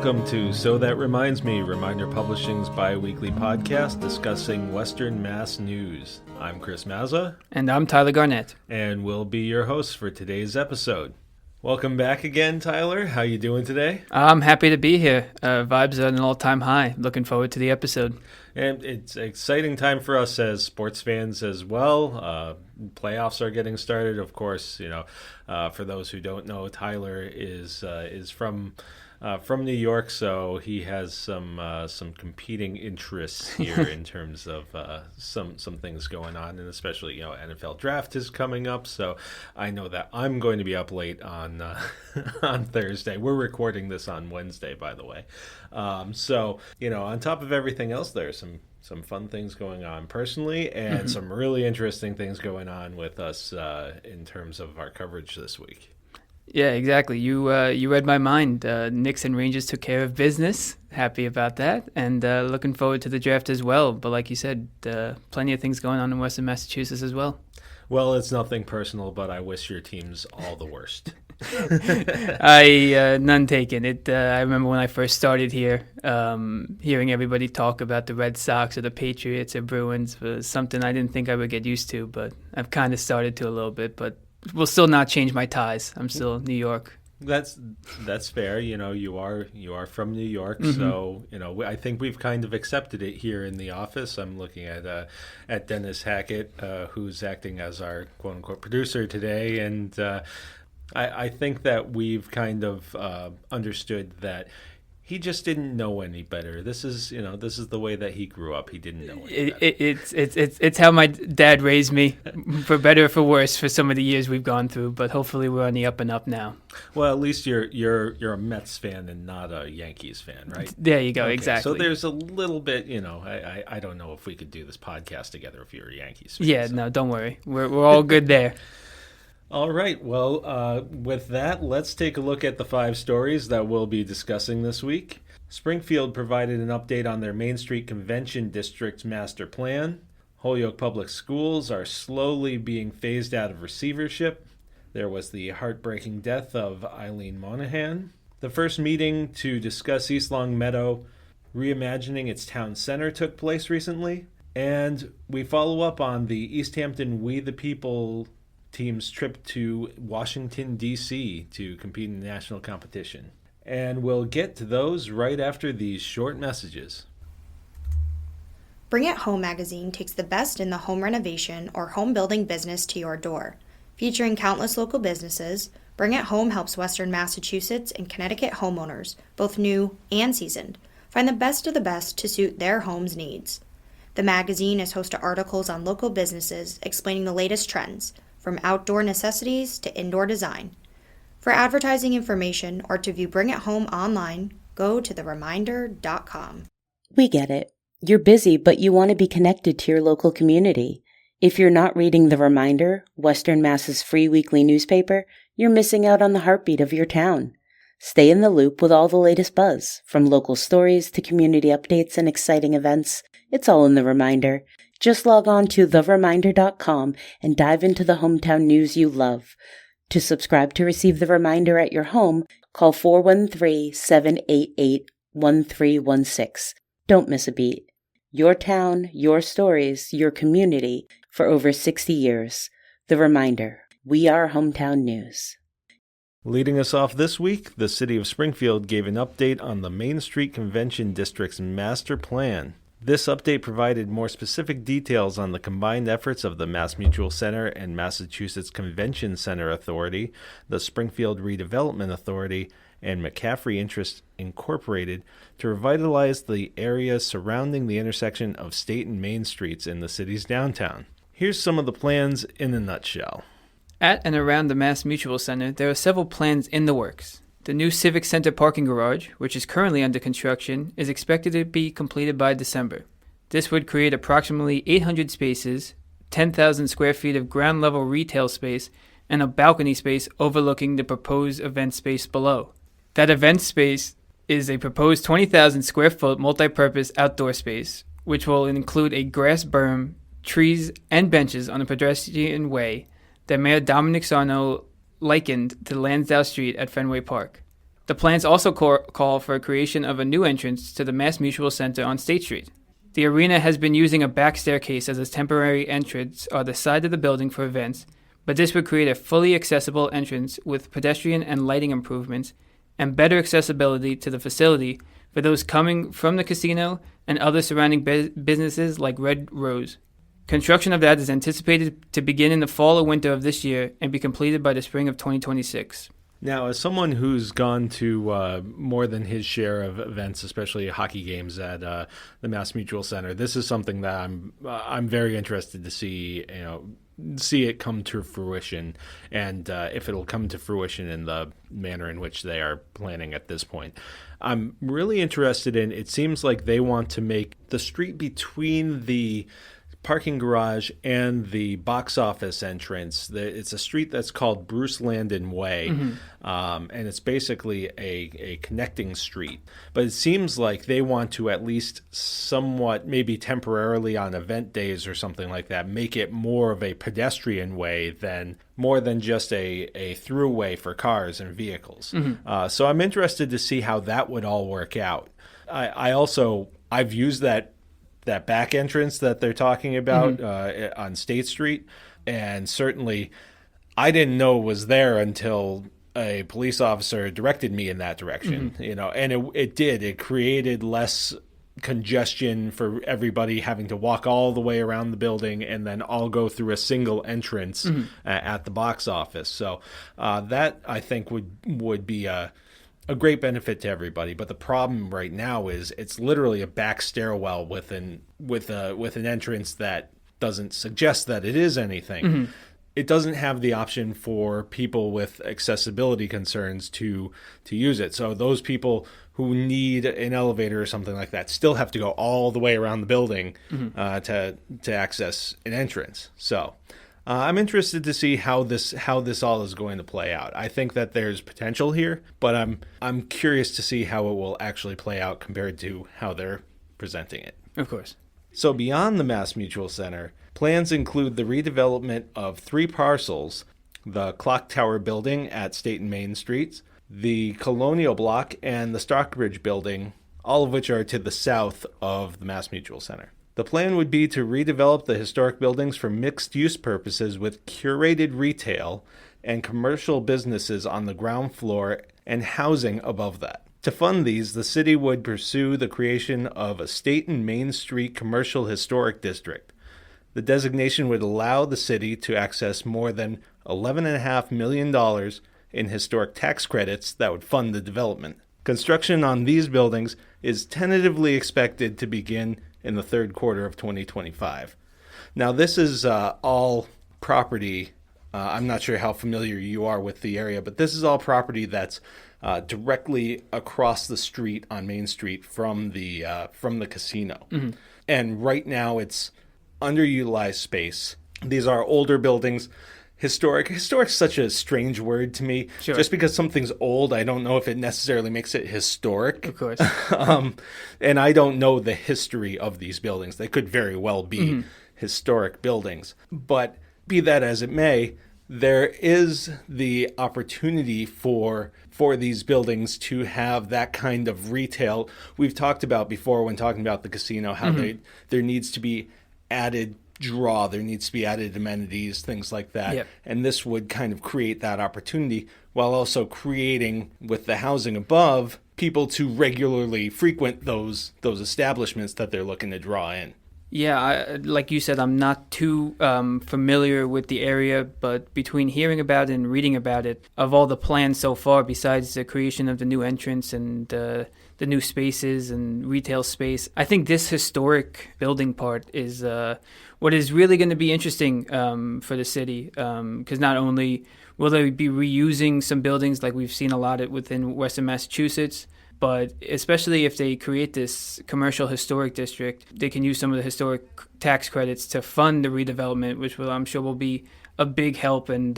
Welcome to So That Reminds Me, Reminder Publishing's bi-weekly podcast discussing Western Mass news. I'm Chris Maza. And I'm Tyler Garnet. And we'll be your hosts for today's episode. Welcome back again, Tyler. How you doing today? I'm happy to be here. Vibes are at an all-time high. Looking forward to the episode. And it's an exciting time for us as sports fans as well. Playoffs are getting started. Of course, for those who don't know, Tyler is from New York, so he has some competing interests here in terms of some things going on, and especially NFL draft is coming up. So I know that I'm going to be up late on on Thursday. We're recording this on Wednesday, by the way. So on top of everything else, there's some fun things going on personally, and some really interesting things going on with us in terms of our coverage this week. Yeah, exactly. You read my mind. Knicks and Rangers took care of business. Happy about that. And looking forward to the draft as well. But like you said, plenty of things going on in Western Massachusetts as well. Well, it's nothing personal, but I wish your teams all the worst. None taken. I remember when I first started here, hearing everybody talk about the Red Sox or the Patriots or Bruins was something I didn't think I would get used to, but I've kind of started to a little bit, but will still not change my ties. I'm still New York. That's fair. You are from New York, so I think we've kind of accepted it here in the office. I'm looking at Dennis Hackett, who's acting as our quote unquote producer today, and I think that we've kind of understood that he just didn't know any better. This is the way that he grew up. He didn't know any better. It's how my dad raised me, for better or for worse, for some of the years we've gone through. But hopefully we're on the up and up now. Well, at least you're a Mets fan and not a Yankees fan, right? There you go. Okay, exactly. So there's a little bit. I don't know if we could do this podcast together if you're a Yankees fan. Yeah, no, don't worry. We're all good there. All right. Well, with that, let's take a look at the 5 stories that we'll be discussing this week. Springfield provided an update on their Main Street Convention District's master plan. Holyoke Public Schools are slowly being phased out of receivership. There was the heartbreaking death of Eileen Monaghan. The first meeting to discuss East Longmeadow reimagining its town center took place recently. And we follow up on the Easthampton We The People team's trip to Washington, D.C. to compete in the national competition. And we'll get to those right after these short messages. Bring It Home magazine takes the best in the home renovation or home building business to your door. Featuring countless local businesses, Bring It Home helps Western Massachusetts and Connecticut homeowners, both new and seasoned, find the best of the best to suit their home's needs. The magazine is host to articles on local businesses explaining the latest trends, from outdoor necessities to indoor design. For advertising information or to view Bring It Home online, go to thereminder.com. We get it. You're busy, but you want to be connected to your local community. If you're not reading The Reminder, Western Mass's free weekly newspaper, you're missing out on the heartbeat of your town. Stay in the loop with all the latest buzz, from local stories to community updates and exciting events. It's all in The Reminder. Just log on to thereminder.com and dive into the hometown news you love. To subscribe to receive The Reminder at your home, call 413-788-1316. Don't miss a beat. Your town, your stories, your community for over 60 years. The Reminder. We are hometown news. Leading us off this week, the city of Springfield gave an update on the Main Street Convention District's master plan. This update provided more specific details on the combined efforts of the MassMutual Center and Massachusetts Convention Center Authority, the Springfield Redevelopment Authority, and McCaffrey Interest Incorporated to revitalize the area surrounding the intersection of State and Main Streets in the city's downtown. Here's some of the plans in a nutshell. At and around the MassMutual Center, there are several plans in the works. The new Civic Center parking garage, which is currently under construction, is expected to be completed by December. This would create approximately 800 spaces, 10,000 square feet of ground-level retail space, and a balcony space overlooking the proposed event space below. That event space is a proposed 20,000 square foot multi-purpose outdoor space, which will include a grass berm, trees, and benches on a pedestrian way that Mayor Dominic Sarno likened to Lansdowne Street at Fenway Park. The plans also call for a creation of a new entrance to the Mass Mutual Center on State Street. The arena has been using a back staircase as a temporary entrance on the side of the building for events, but this would create a fully accessible entrance with pedestrian and lighting improvements and better accessibility to the facility for those coming from the casino and other surrounding businesses like Red Rose. Construction of that is anticipated to begin in the fall or winter of this year and be completed by the spring of 2026. Now, as someone who's gone to more than his share of events, especially hockey games at the Mass Mutual Center, this is something that I'm very interested to see. See it come to fruition, and if it'll come to fruition in the manner in which they are planning at this point. I'm really interested in. It seems like they want to make the street between the parking garage and the box office entrance. It's a street that's called Bruce Landon Way, and it's basically a connecting street. But it seems like they want to at least somewhat, maybe temporarily on event days or something like that, make it more of a pedestrian way more than just a throughway for cars and vehicles. So I'm interested to see how that would all work out. I've used that back entrance that they're talking about on State Street. And certainly I didn't know it was there until a police officer directed me in that direction, and it did. It created less congestion for everybody having to walk all the way around the building and then all go through a single entrance at the box office. So that I think would be a great benefit to everybody. But the problem right now is it's literally a back stairwell with an entrance that doesn't suggest that it is anything. It doesn't have the option for people with accessibility concerns to use it. So those people who need an elevator or something like that still have to go all the way around the building to access an entrance. So I'm interested to see how this all is going to play out. I think that there's potential here, but I'm curious to see how it will actually play out compared to how they're presenting it. Of course. So beyond the Mass Mutual Center, plans include the redevelopment of 3 parcels: the Clock Tower building at State and Main Streets, the Colonial Block, and the Stockbridge building, all of which are to the south of the Mass Mutual Center. The plan would be to redevelop the historic buildings for mixed-use purposes with curated retail and commercial businesses on the ground floor and housing above that. To fund these, the city would pursue the creation of a State and Main Street Commercial Historic District. The designation would allow the city to access more than $11.5 million in historic tax credits that would fund the development. Construction on these buildings is tentatively expected to begin in the third quarter of 2025. Now, this is all property. I'm not sure how familiar you are with the area, but this is all property that's directly across the street on Main Street from the casino. And right now it's underutilized space. These are older buildings. Historic's such a strange word to me. Sure. Just because something's old, I don't know if it necessarily makes it historic. Of course. And I don't know the history of these buildings. They could very well be historic buildings. But be that as it may, there is the opportunity for these buildings to have that kind of retail. We've talked about before when talking about the casino how there needs to be added draw, there needs to be added amenities, things like that. Yep. And this would kind of create that opportunity while also creating, with the housing above, people to regularly frequent those establishments that they're looking to draw in. Yeah, like you said, I'm not too familiar with the area, but between hearing about it and reading about it, of all the plans so far, besides the creation of the new entrance and the new spaces and retail space, I think this historic building part is what is really going to be interesting for the city, because not only will they be reusing some buildings like we've seen a lot of within Western Massachusetts, but especially if they create this commercial historic district, they can use some of the historic tax credits to fund the redevelopment, which I'm sure will be a big help and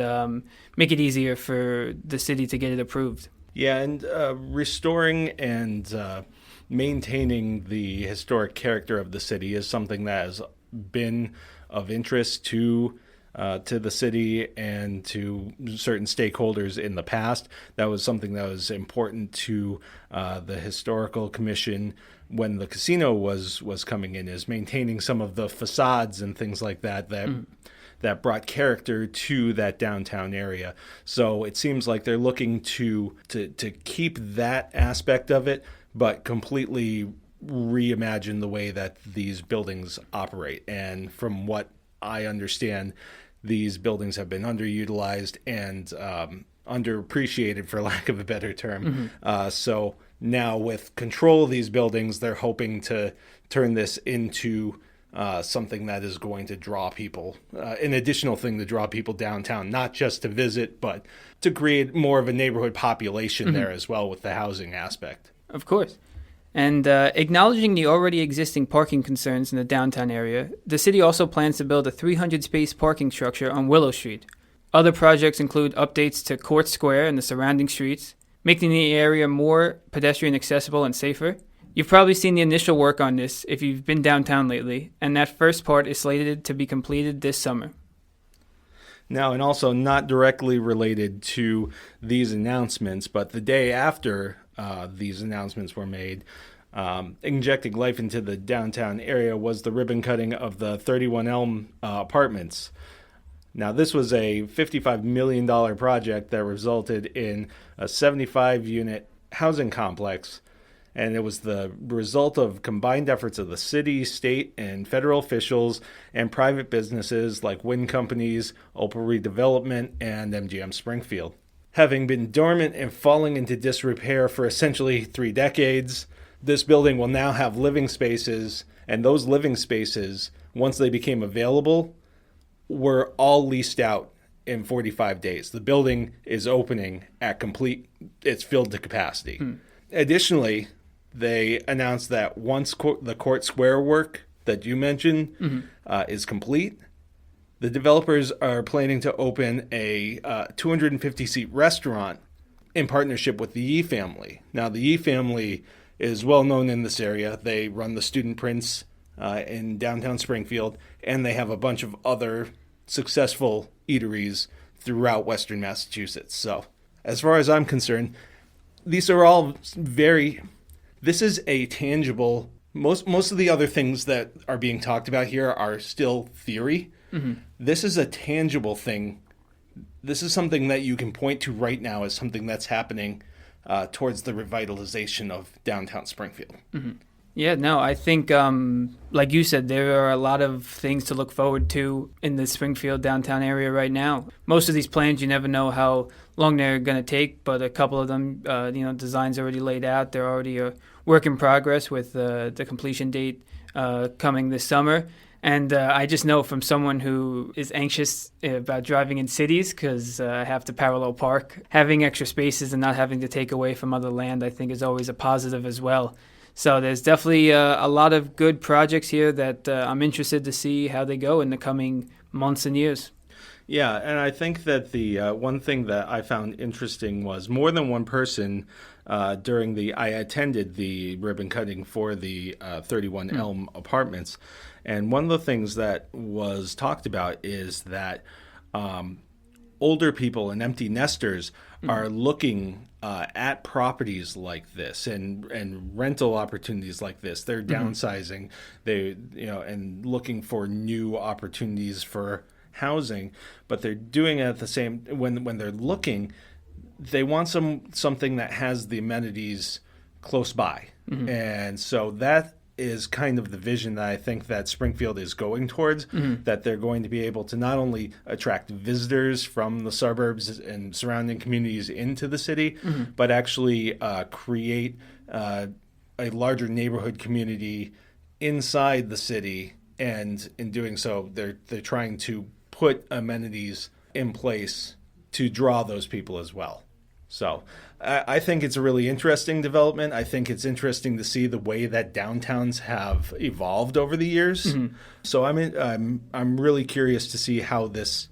make it easier for the city to get it approved. Yeah, and restoring and maintaining the historic character of the city is something that has been of interest to to the city and to certain stakeholders in the past. That was something that was important to the Historical Commission when the casino was coming in, is maintaining some of the facades and things like that that brought character to that downtown area. So it seems like they're looking to keep that aspect of it, but completely reimagine the way that these buildings operate. And from what I understand, these buildings have been underutilized and underappreciated, for lack of a better term. So now with control of these buildings, they're hoping to turn this into something that is going to draw people, an additional thing to draw people downtown, not just to visit, but to create more of a neighborhood population there as well with the housing aspect. Of course. And acknowledging the already existing parking concerns in the downtown area, the city also plans to build a 300-space parking structure on Willow Street. Other projects include updates to Court Square and the surrounding streets, making the area more pedestrian accessible and safer. You've probably seen the initial work on this if you've been downtown lately, and that first part is slated to be completed this summer. Now, and also not directly related to these announcements, but the day after these announcements were made, injecting life into the downtown area was the ribbon cutting of the 31 Elm apartments. Now, this was a $55 million project that resulted in a 75-unit housing complex, and it was the result of combined efforts of the city, state, and federal officials and private businesses like wind companies, Opal Redevelopment, and MGM Springfield. Having been dormant and falling into disrepair for essentially 3 decades, this building will now have living spaces, and those living spaces, once they became available, were all leased out in 45 days. The building is opening at it's filled to capacity. Additionally, they announced that once the Court Square work that you mentioned is complete, the developers are planning to open a 250-seat restaurant in partnership with the Yee family. Now, the Yee family is well known in this area. They run the Student Prince in downtown Springfield, and they have a bunch of other successful eateries throughout Western Massachusetts. So, as far as I'm concerned, these are all this is a tangible, most of the other things that are being talked about here are still theory. This is a tangible thing. This is something that you can point to right now as something that's happening towards the revitalization of downtown Springfield. Yeah, no, I think, like you said, there are a lot of things to look forward to in the Springfield downtown area right now. Most of these plans, you never know how long they're going to take, but a couple of them, designs already laid out. They're already a work in progress with the completion date coming this summer. And I just know from someone who is anxious about driving in cities because I have to parallel park, having extra spaces and not having to take away from other land, I think is always a positive as well. So there's definitely a lot of good projects here that I'm interested to see how they go in the coming months and years. Yeah, and I think that the one thing that I found interesting was more than one person I attended the ribbon cutting for the 31 Elm apartments. And one of the things that was talked about is that older people and empty nesters are looking at properties like this and rental opportunities like this. They're downsizing, and looking for new opportunities for housing, but they're doing it at the same when they're looking, they want something that has the amenities close by. And so that is kind of the vision that I think that Springfield is going towards, that they're going to be able to not only attract visitors from the suburbs and surrounding communities into the city, but actually create a larger neighborhood community inside the city. And in doing so, they're trying to put amenities in place to draw those people as well. So I think it's a really interesting development. I think it's interesting to see the way that downtowns have evolved over the years. So I'm really curious to see how this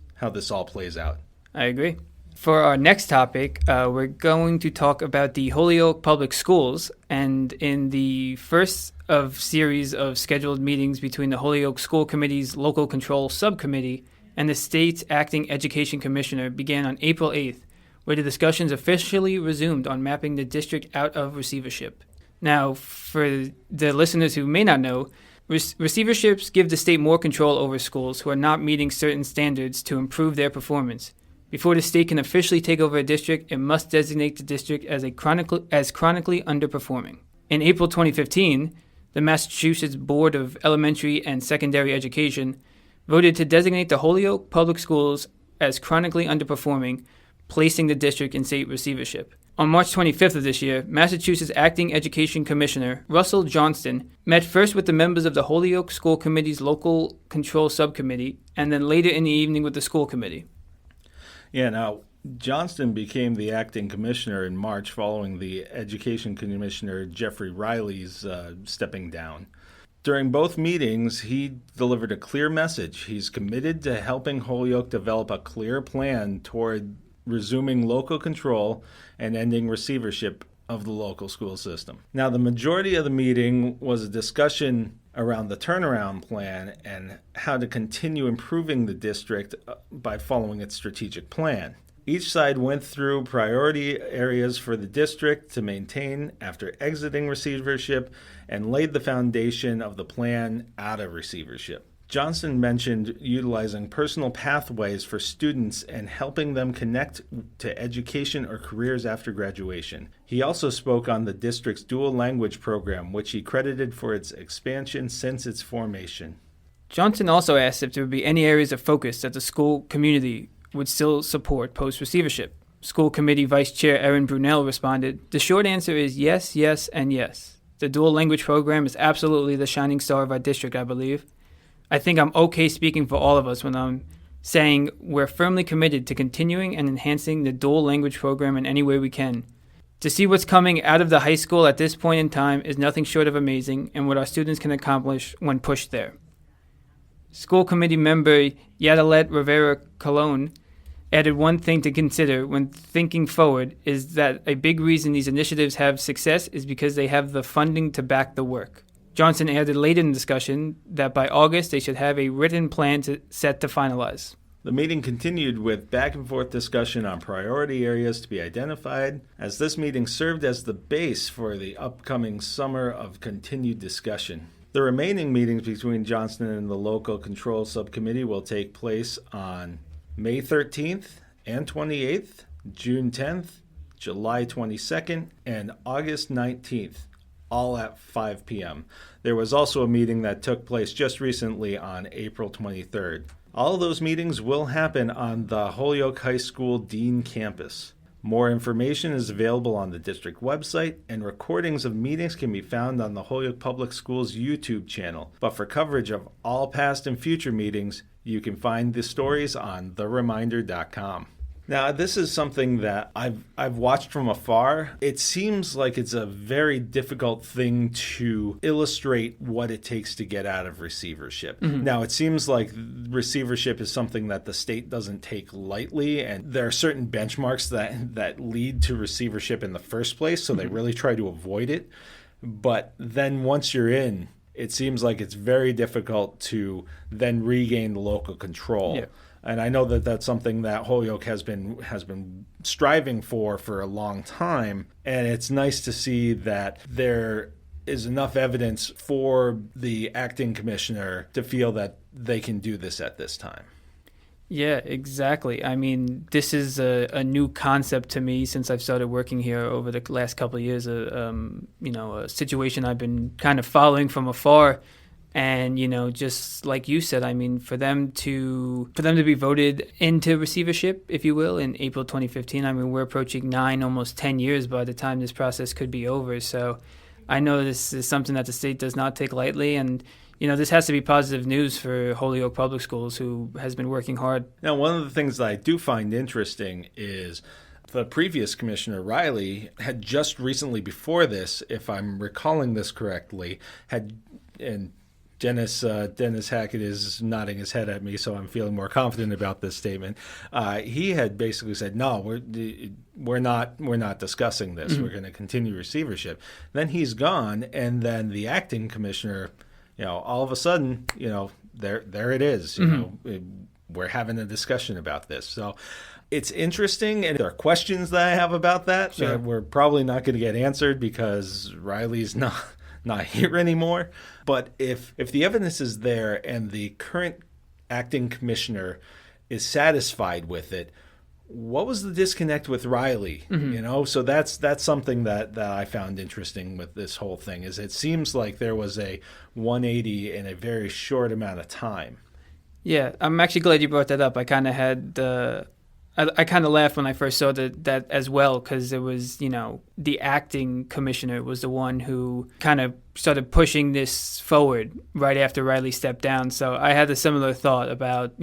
all plays out. I agree. For our next topic, we're going to talk about the Holyoke Public Schools. And in the first of series of scheduled meetings between the Holyoke School Committee's Local Control Subcommittee and the state's acting education commissioner began on April 8th, where the discussions officially resumed on mapping the district out of receivership. Now, for the listeners who may not know, receiverships give the state more control over schools who are not meeting certain standards to improve their performance. Before the state can officially take over a district, it must designate the district as chronically underperforming. In April 2015, the Massachusetts Board of Elementary and Secondary Education voted to designate the Holyoke Public Schools as chronically underperforming, placing the district in state receivership. On March 25th of this year, Massachusetts Acting Education Commissioner Russell Johnston met first with the members of the Holyoke School Committee's Local Control Subcommittee and then later in the evening with the school committee. Yeah, now, Johnston became the acting commissioner in March following the Education Commissioner Jeffrey Riley's stepping down. During both meetings, he delivered a clear message. He's committed to helping Holyoke develop a clear plan toward resuming local control and ending receivership of the local school system. Now, the majority of the meeting was a discussion around the turnaround plan and how to continue improving the district by following its strategic plan. Each side went through priority areas for the district to maintain after exiting receivership and laid the foundation of the plan out of receivership. Johnson mentioned utilizing personal pathways for students and helping them connect to education or careers after graduation. He also spoke on the district's dual language program, which he credited for its expansion since its formation. Johnson also asked if there would be any areas of focus that the school community would still support post-receivership. School Committee Vice Chair Erin Brunel responded, "The short answer is yes, yes, and yes. The dual language program is absolutely the shining star of our district, I believe. I think I'm okay speaking for all of us when I'm saying we're firmly committed to continuing and enhancing the dual language program in any way we can. To see what's coming out of the high school at this point in time is nothing short of amazing and what our students can accomplish when pushed there." School Committee member Yadalet Rivera Colon added one thing to consider when thinking forward is that a big reason these initiatives have success is because they have the funding to back the work. Johnson added later in the discussion that by August they should have a written plan set to finalize. The meeting continued with back-and-forth discussion on priority areas to be identified, as this meeting served as the base for the upcoming summer of continued discussion. The remaining meetings between Johnston and the Local Control Subcommittee will take place on May 13th and 28th, June 10th, July 22nd, and August 19th. All at 5 p.m. There was also a meeting that took place just recently on April 23rd. All of those meetings will happen on the Holyoke High School Dean campus. More information is available on the district website, and recordings of meetings can be found on the Holyoke Public Schools YouTube channel. But for coverage of all past and future meetings, you can find the stories on thereminder.com. Now, this is something that I've watched from afar. It seems like it's a very difficult thing to illustrate what it takes to get out of receivership. Mm-hmm. Now, it seems like receivership is something that the state doesn't take lightly, and there are certain benchmarks that lead to receivership in the first place, so they really try to avoid it. But then once you're in, it seems like it's very difficult to then regain the local control. Yeah. And I know that that's something that Holyoke has been striving for a long time. And it's nice to see that there is enough evidence for the acting commissioner to feel that they can do this at this time. Yeah, exactly. I mean, this is a new concept to me since I've started working here over the last couple of years. A situation I've been kind of following from afar. And, just like you said, I mean, for them to be voted into receivership, if you will, in April 2015, I mean, we're approaching 9, almost 10 years by the time this process could be over. So I know this is something that the state does not take lightly. And, this has to be positive news for Holyoke Public Schools, who has been working hard. Now, one of the things that I do find interesting is the previous commissioner, Riley, had just recently before this, if I'm recalling this correctly, Dennis Hackett is nodding his head at me, so I'm feeling more confident about this statement. He had basically said, "No, we're not discussing this. Mm-hmm. We're going to continue receivership." Then he's gone, and then the acting commissioner, all of a sudden, there it is. Mm-hmm. we're having a discussion about this. So it's interesting, and there are questions that I have about that that we're probably not going to get answered because Riley's not here anymore. But if the evidence is there and the current acting commissioner is satisfied with it, what was the disconnect with Riley? So that's something that I found interesting with this whole thing. Is it seems like there was a 180 in a very short amount of time. Yeah, I'm actually glad you brought that up. I kind of had I kind of laughed when I first saw that as well, because it was, the acting commissioner was the one who kind of started pushing this forward right after Riley stepped down. So I had a similar thought about,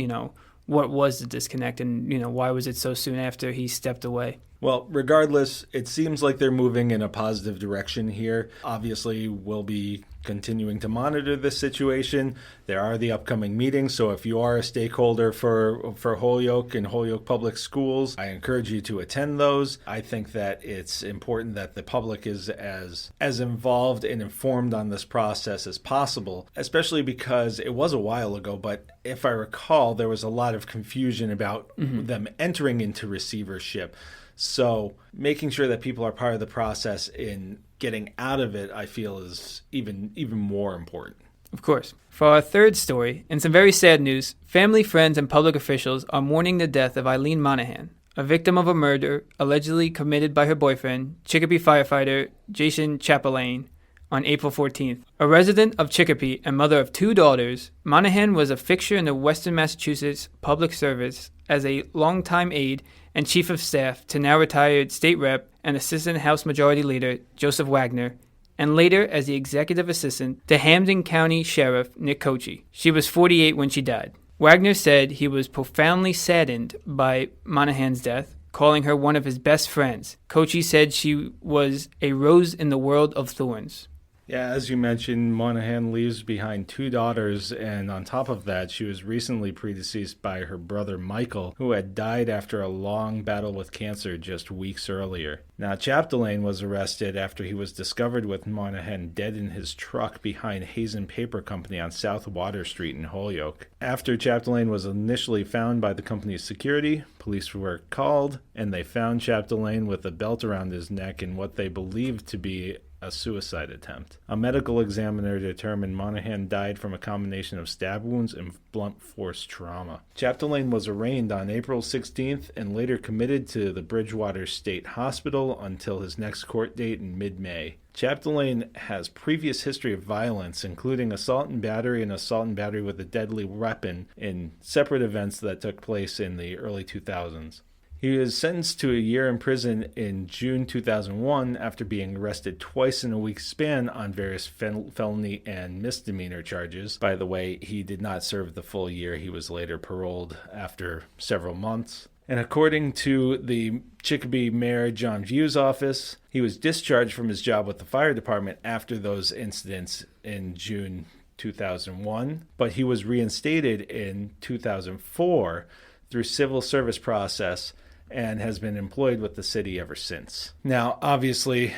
what was the disconnect and, why was it so soon after he stepped away? Well, regardless, it seems like they're moving in a positive direction here. Obviously, we'll be continuing to monitor this situation. There are the upcoming meetings, so if you are a stakeholder for Holyoke and Holyoke Public Schools, I encourage you to attend those. I think that it's important that the public is as involved and informed on this process as possible, especially because it was a while ago, but if I recall, there was a lot of confusion about them entering into receivership. So making sure that people are part of the process in getting out of it, I feel, is even more important. Of course. For our third story, in some very sad news, family, friends, and public officials are mourning the death of Eileen Monaghan, a victim of a murder allegedly committed by her boyfriend, Chicopee firefighter Jason Chapelain, on April 14th. A resident of Chicopee and mother of 2 daughters, Monaghan was a fixture in the Western Massachusetts Public Service as a longtime aide and chief of staff to now retired state rep and assistant House Majority Leader Joseph Wagner, and later as the executive assistant to Hampden County Sheriff Nick Cochee. She was 48 when she died. Wagner said he was profoundly saddened by Monaghan's death, calling her one of his best friends. Cochee said she was a rose in the world of thorns. Yeah, as you mentioned, Monaghan leaves behind 2 daughters, and on top of that, she was recently predeceased by her brother Michael, who had died after a long battle with cancer just weeks earlier. Now, Chapdelaine was arrested after he was discovered with Monaghan dead in his truck behind Hazen Paper Company on South Water Street in Holyoke. After Chapdelaine was initially found by the company's security, police were called, and they found Chapdelaine with a belt around his neck in what they believed to be a suicide attempt. A medical examiner determined Monaghan died from a combination of stab wounds and blunt force trauma. Chapdelaine was arraigned on April 16th and later committed to the Bridgewater State Hospital until his next court date in mid-May. Chapdelaine has previous history of violence, including assault and battery with a deadly weapon in separate events that took place in the early 2000s. He was sentenced to a year in prison in June 2001 after being arrested twice in a week's span on various felony and misdemeanor charges. By the way, he did not serve the full year. He was later paroled after several months. And according to the Chicopee Mayor John View's office, he was discharged from his job with the fire department after those incidents in June 2001, but he was reinstated in 2004 through civil service process and has been employed with the city ever since. Now, obviously,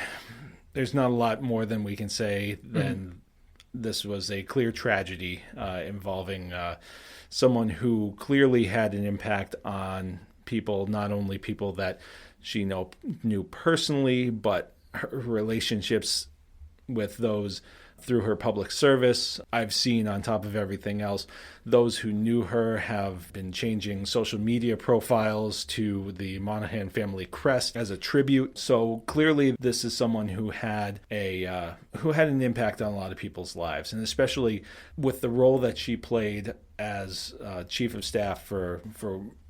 there's not a lot more than we can say than this was a clear tragedy involving someone who clearly had an impact on people, not only people that she knew personally, but her relationships with those through her public service. I've seen, on top of everything else, those who knew her have been changing social media profiles to the Monaghan family crest as a tribute. So clearly this is someone who had an impact on a lot of people's lives, and especially with the role that she played as chief of staff for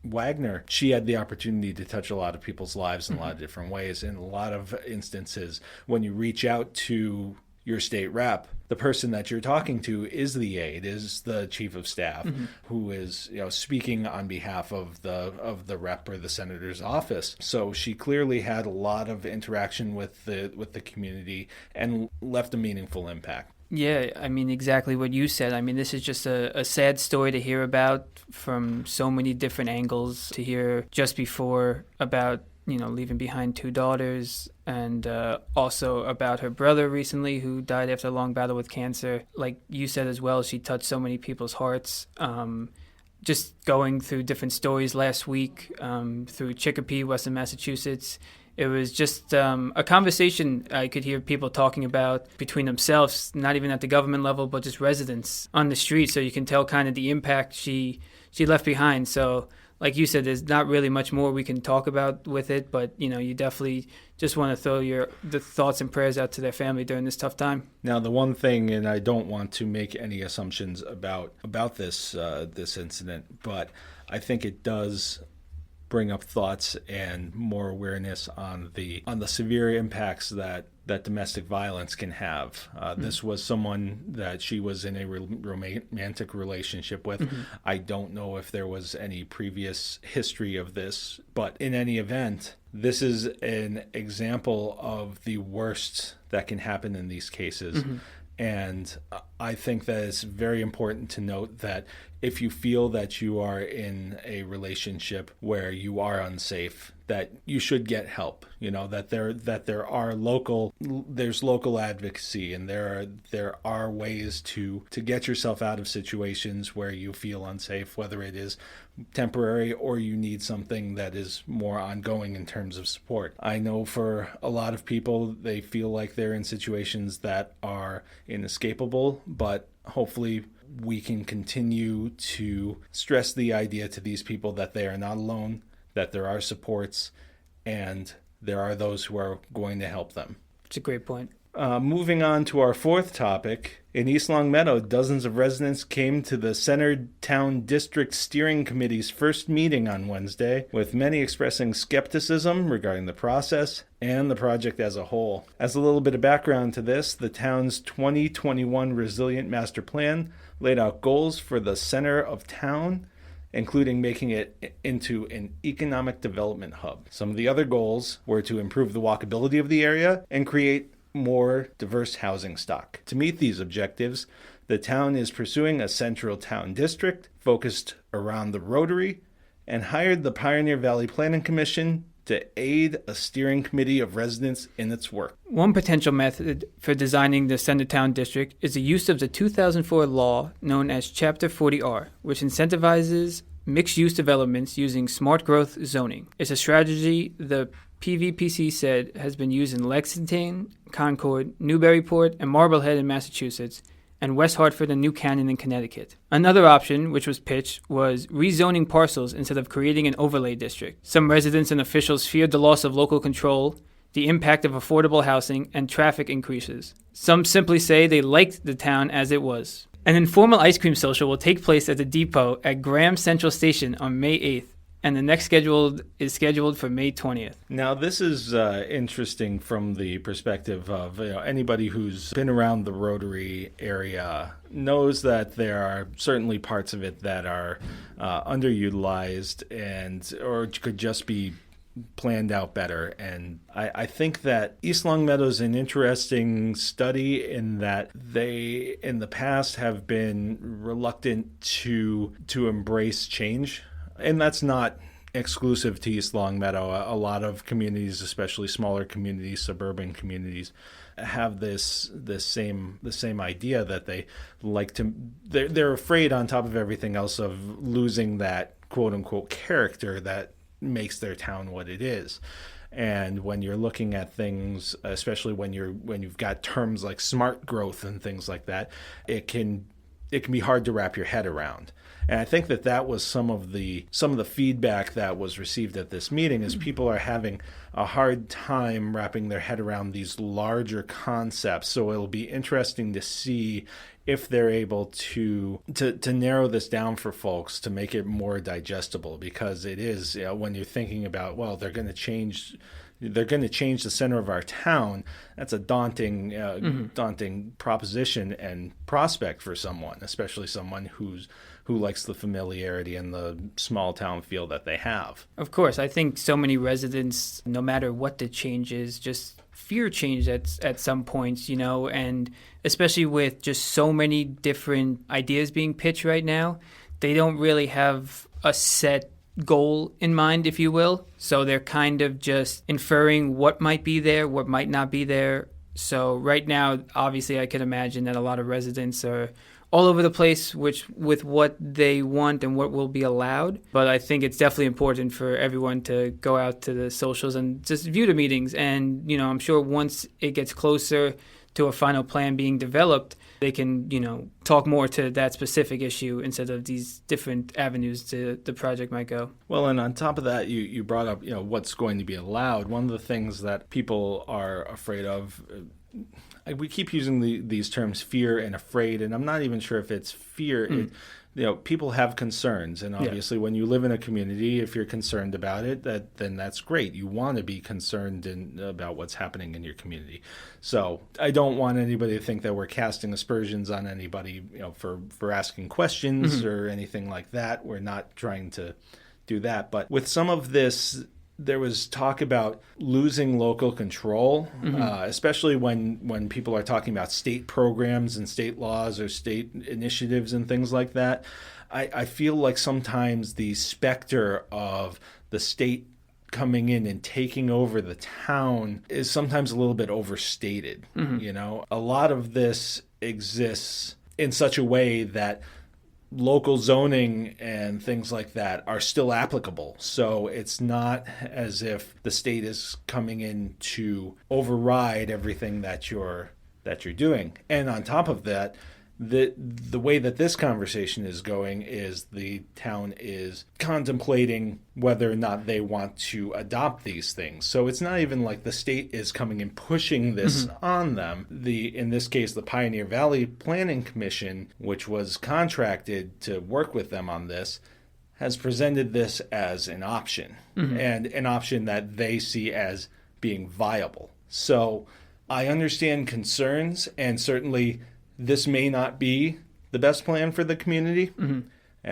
Wagner. She had the opportunity to touch a lot of people's lives in a lot of different ways. In a lot of instances, when you reach out to your state rep, the person that you're talking to is the aide, is the chief of staff, who is speaking on behalf of the rep or the senator's office. So she clearly had a lot of interaction with the community and left a meaningful impact. Yeah, I mean, exactly what you said. I mean, this is just a sad story to hear about from so many different angles. To hear just before about leaving behind 2 daughters, and also about her brother recently who died after a long battle with cancer. Like you said as well, she touched so many people's hearts. just going through different stories last week through Chicopee, Western Massachusetts. It was just a conversation I could hear people talking about between themselves, not even at the government level, but just residents on the street. So you can tell kind of the impact she left behind. So like you said, there's not really much more we can talk about with it, but you definitely just want to throw the thoughts and prayers out to their family during this tough time. Now, the one thing, and I don't want to make any assumptions about this incident, but I think it does bring up thoughts and more awareness on the severe impacts that domestic violence can have. This was someone that she was in a romantic relationship with. Mm-hmm. I don't know if there was any previous history of this, but in any event, this is an example of the worst that can happen in these cases. Mm-hmm. And I think that it's very important to note that if you feel that you are in a relationship where you are unsafe, that you should get help. That there's local advocacy, and there are ways to get yourself out of situations where you feel unsafe, whether it is temporary or you need something that is more ongoing in terms of support. I know for a lot of people, they feel like they're in situations that are inescapable, but hopefully we can continue to stress the idea to these people that they are not alone, that there are supports, and there are those who are going to help them. It's a great point. Moving on to our fourth topic, in East Longmeadow, dozens of residents came to the Center Town District Steering Committee's first meeting on Wednesday, with many expressing skepticism regarding the process and the project as a whole. As a little bit of background to this, the town's 2021 Resilient Master Plan laid out goals for the center of town, including making it into an economic development hub. Some of the other goals were to improve the walkability of the area and create more diverse housing stock. To meet these objectives, the town is pursuing a central town district focused around the Rotary and hired the Pioneer Valley Planning Commission to aid a steering committee of residents in its work. One potential method for designing the Center Town District is the use of the 2004 law known as Chapter 40R, which incentivizes mixed-use developments using smart growth zoning. It's a strategy the PVPC said has been used in Lexington, Concord, Newburyport, and Marblehead in Massachusetts, and West Hartford and New Canaan in Connecticut. Another option, which was pitched, was rezoning parcels instead of creating an overlay district. Some residents and officials feared the loss of local control, the impact of affordable housing, and traffic increases. Some simply say they liked the town as it was. An informal ice cream social will take place at the depot at Graham Central Station on May 8th, and the next is scheduled for May 20th. Now, this is interesting from the perspective of anybody who's been around the Rotary area knows that there are certainly parts of it that are underutilized or could just be planned out better. And I think that East Longmeadow is an interesting study in that they, in the past, have been reluctant to embrace change. And that's not exclusive to East Longmeadow. A lot of communities, especially smaller communities, suburban communities, have this same idea that they like to. They're afraid, on top of everything else, of losing that quote unquote character that makes their town what it is. And when you're looking at things, especially when you've got terms like smart growth and things like that, it can be hard to wrap your head around. And I think that was some of the feedback that was received at this meeting, is people are having a hard time wrapping their head around these larger concepts. So it'll be interesting to see if they're able to narrow this down for folks to make it more digestible, because it is, when you're thinking about, well, they're going to change the center of our town, that's a daunting proposition and prospect for someone, especially someone who likes the familiarity and the small town feel that they have. Of course, I think so many residents, no matter what the change is, just fear change at some points, and especially with just so many different ideas being pitched right now, they don't really have a set goal in mind, if you will. So they're kind of just inferring what might be there, what might not be there. So right now, obviously, I can imagine that a lot of residents are all over the place with what they want and what will be allowed. But I think it's definitely important for everyone to go out to the socials and just view the meetings. And, I'm sure once it gets closer to a final plan being developed, they can, talk more to that specific issue instead of these different avenues the project might go. Well, and on top of that, you brought up, what's going to be allowed. One of the things that people are afraid of, we keep using these terms fear and afraid, and I'm not even sure if it's fear. People have concerns, and obviously when you live in a community, if you're concerned about it, then that's great. You want to be concerned about what's happening in your community. So I don't want anybody to think that we're casting aspersions on anybody, for asking questions or anything like that. We're not trying to do that. But with some of this, there was talk about losing local control, especially when people are talking about state programs and state laws or state initiatives and things like that. I feel like sometimes the specter of the state coming in and taking over the town is sometimes a little bit overstated. A lot of this exists in such a way that local zoning and things like that are still applicable. So it's not as if the state is coming in to override everything that you're doing. And on top of that, the way that this conversation is going is the town is contemplating whether or not they want to adopt these things. So it's not even like the state is coming and pushing this on them. In this case, the Pioneer Valley Planning Commission, which was contracted to work with them on this, has presented this as an option, and an option that they see as being viable. So I understand concerns, and certainly this may not be the best plan for the community, and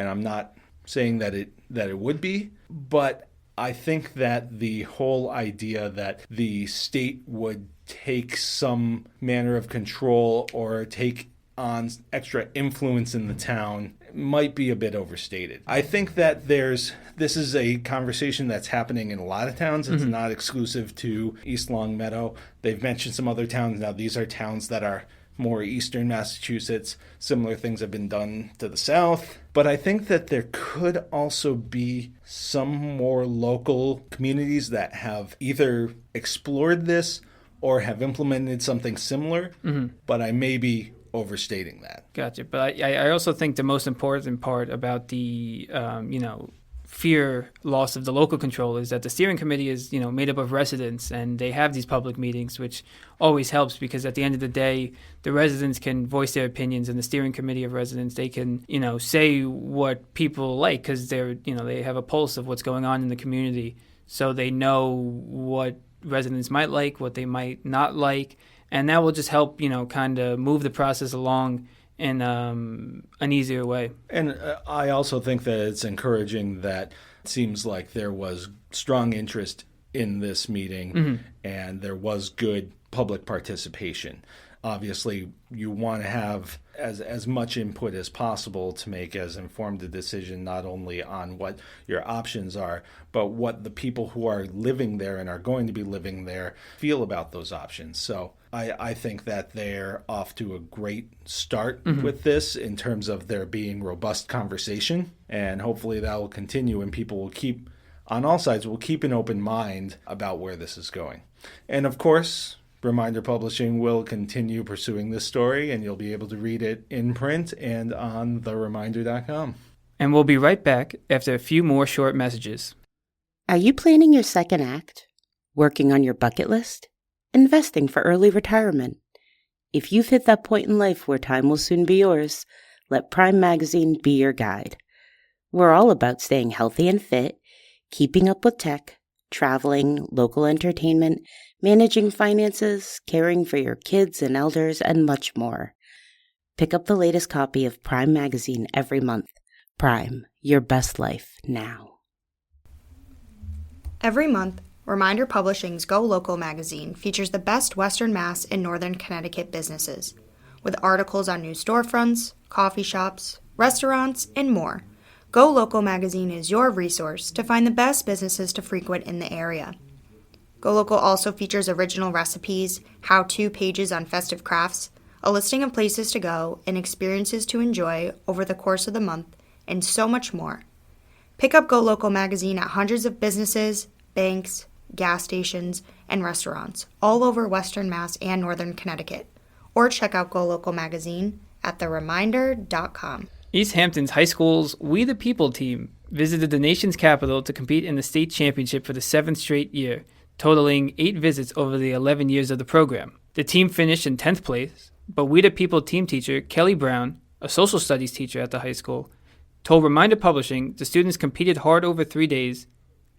I'm not saying that it would be, but I think that the whole idea that the state would take some manner of control or take on extra influence in the town might be a bit overstated. I think that this is a conversation that's happening in a lot of towns. It's not exclusive to East Longmeadow. They've mentioned some other towns. Now, these are towns that are more eastern Massachusetts. Similar things have been done to the south. But I think that there could also be some more local communities that have either explored this or have implemented something similar. But I may be overstating that. Gotcha. But I also think the most important part about the, fear loss of the local control is that the steering committee is, made up of residents, and they have these public meetings, which always helps because at the end of the day, the residents can voice their opinions, and the steering committee of residents, they can, say what people like because they have a pulse of what's going on in the community. So they know what residents might like, what they might not like, and that will just help, kind of move the process along in an easier way. And I also think that it's encouraging that it seems like there was strong interest in this meeting and there was good public participation. Obviously, you want to have as much input as possible to make as informed a decision, not only on what your options are, but what the people who are living there and are going to be living there feel about those options. So I think that they're off to a great start with this in terms of there being robust conversation, and hopefully that will continue and people will keep, on all sides, will keep an open mind about where this is going. And of course, Reminder Publishing will continue pursuing this story, and you'll be able to read it in print and on thereminder.com. And we'll be right back after a few more short messages. Are you planning your second act? Working on your bucket list? Investing for early retirement? If you've hit that point in life where time will soon be yours, let Prime Magazine be your guide. We're all about staying healthy and fit, keeping up with tech, traveling, local entertainment, managing finances, caring for your kids and elders, and much more. Pick up the latest copy of Prime Magazine every month. Prime, your best life now. Every month, Reminder Publishing's Go Local magazine features the best Western Mass and Northern Connecticut businesses, with articles on new storefronts, coffee shops, restaurants, and more. Go Local magazine is your resource to find the best businesses to frequent in the area. Go Local also features original recipes, how-to pages on festive crafts, a listing of places to go and experiences to enjoy over the course of the month, and so much more. Pick up Go Local magazine at hundreds of businesses, banks, gas stations, and restaurants all over Western Mass and Northern Connecticut. Or check out Go Local magazine at thereminder.com. Easthampton's high school's We The People team visited the nation's capital to compete in the state championship for the 7th straight year, totaling 8 visits over the 11 years of the program. The team finished in 10th place, but We The People team teacher Kelly Brown, a social studies teacher at the high school, told Reminder Publishing the students competed hard over 3 days,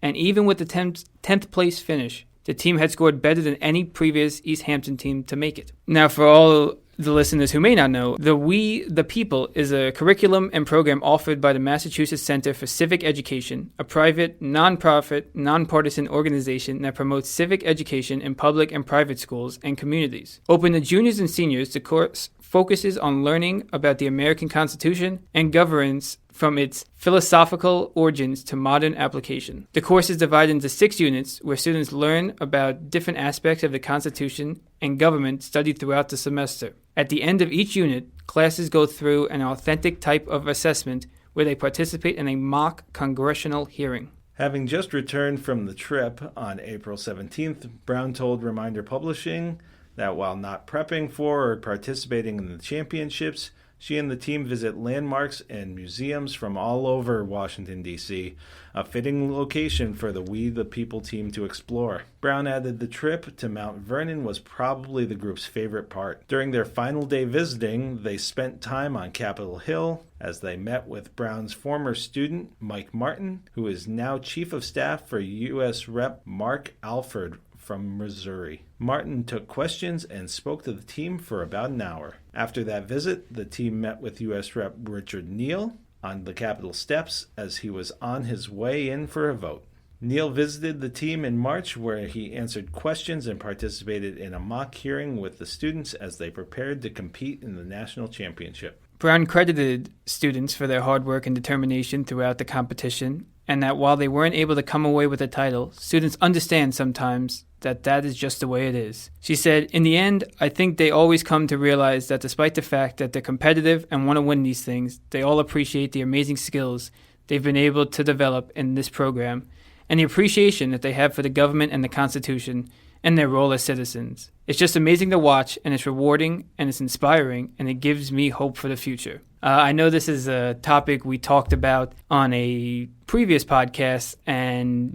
and even with the 10th place finish, the team had scored better than any previous Easthampton team to make it. Now, for all the listeners who may not know, the We The People is a curriculum and program offered by the Massachusetts Center for Civic Education, a private, nonprofit, nonpartisan organization that promotes civic education in public and private schools and communities. Open to juniors and seniors, the course focuses on learning about the American Constitution and governance from its philosophical origins to modern application. The course is divided into 6 units where students learn about different aspects of the Constitution and government studied throughout the semester. At the end of each unit, classes go through an authentic type of assessment where they participate in a mock congressional hearing. Having just returned from the trip on April 17th, Brown told Reminder Publishing that while not prepping for or participating in the championships, she and the team visit landmarks and museums from all over Washington, D.C., a fitting location for the We The People team to explore. Brown added the trip to Mount Vernon was probably the group's favorite part. During their final day visiting, they spent time on Capitol Hill as they met with Brown's former student, Mike Martin, who is now Chief of Staff for U.S. Rep. Mark Alford from Missouri. Martin took questions and spoke to the team for about an hour. After that visit, the team met with U.S. Rep. Richard Neal on the Capitol steps as he was on his way in for a vote. Neal visited the team in March where he answered questions and participated in a mock hearing with the students as they prepared to compete in the national championship. Brown credited students for their hard work and determination throughout the competition, and that while they weren't able to come away with a title, students understand sometimes that is just the way it is. She said, "In the end, I think they always come to realize that despite the fact that they're competitive and want to win these things, they all appreciate the amazing skills they've been able to develop in this program and the appreciation that they have for the government and the Constitution and their role as citizens. It's just amazing to watch, and it's rewarding, and it's inspiring, and it gives me hope for the future." I know this is a topic we talked about on a previous podcast, and,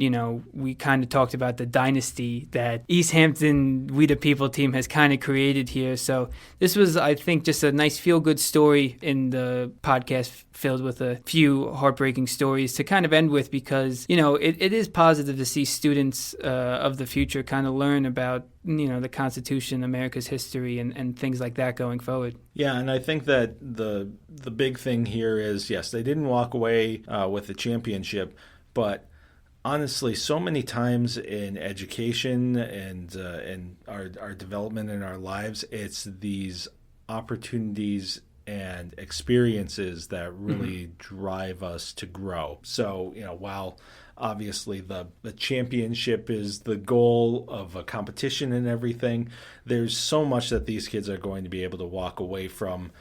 we kind of talked about the dynasty that Easthampton We The People team has kind of created here. So this was, I think, just a nice feel-good story in the podcast filled with a few heartbreaking stories to kind of end with because, it is positive to see students of the future kind of learn about, the Constitution, America's history, and things like that going forward. Yeah, and I think that the big thing here is, yes, they didn't walk away with the championship, but honestly, so many times in education and in our development in our lives, it's these opportunities and experiences that really drive us to grow. So, while obviously the championship is the goal of a competition and everything, there's so much that these kids are going to be able to walk away from,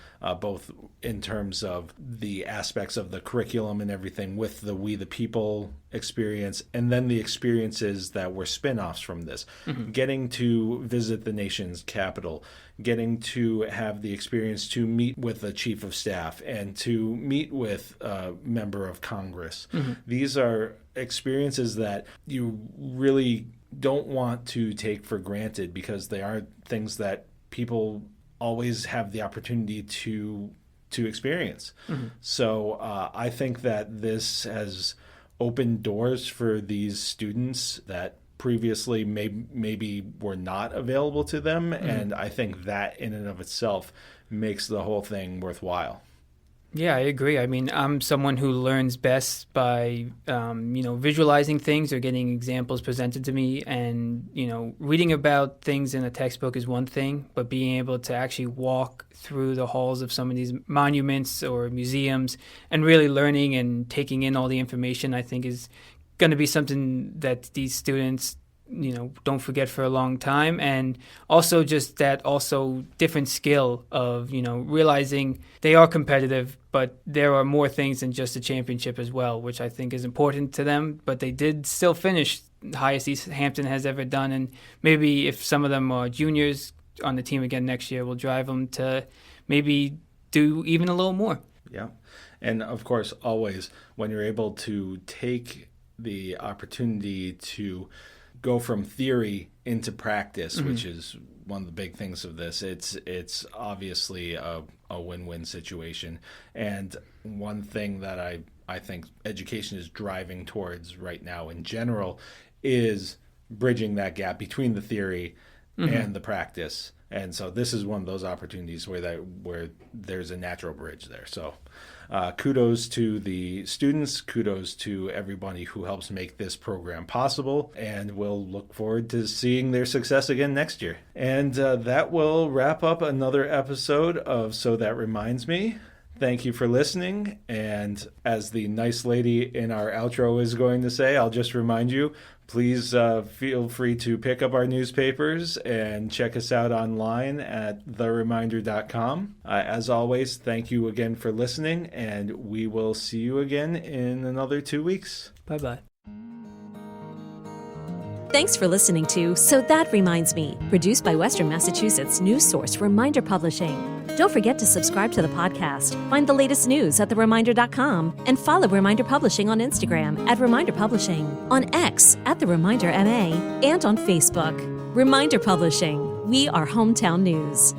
both in terms of the aspects of the curriculum and everything with the We The People experience, and then the experiences that were spin-offs from this. Getting to visit the nation's capital, getting to have the experience to meet with a chief of staff and to meet with a member of Congress. These are experiences that you really don't want to take for granted because they are things that people always have the opportunity to experience. So I think that this has opened doors for these students that previously maybe were not available to them, and I think that in and of itself makes the whole thing worthwhile. Yeah, I agree. I mean, I'm someone who learns best by, visualizing things or getting examples presented to me. And, reading about things in a textbook is one thing, but being able to actually walk through the halls of some of these monuments or museums and really learning and taking in all the information, I think is going to be something that these students don't forget for a long time. And also just that also different skill of, realizing they are competitive, but there are more things than just a championship as well, which I think is important to them. But they did still finish the highest Easthampton has ever done. And maybe if some of them are juniors on the team again next year, will drive them to maybe do even a little more. Yeah. And of course, always when you're able to take the opportunity to go from theory into practice, which is one of the big things of this, it's obviously a win-win situation. And one thing that I think education is driving towards right now in general is bridging that gap between the theory and the practice. And so this is one of those opportunities where there's a natural bridge there. So kudos to the students, kudos to everybody who helps make this program possible, and we'll look forward to seeing their success again next year. And that will wrap up another episode of So That Reminds Me. Thank you for listening, and as the nice lady in our outro is going to say, I'll just remind you, please feel free to pick up our newspapers and check us out online at thereminder.com. As always, thank you again for listening, and we will see you again in another 2 weeks. Bye-bye. Thanks for listening to So That Reminds Me, produced by Western Massachusetts news source Reminder Publishing. Don't forget to subscribe to the podcast, find the latest news at thereminder.com, and follow Reminder Publishing on Instagram at Reminder Publishing, on X at The Reminder MA, and on Facebook. Reminder Publishing, we are hometown news.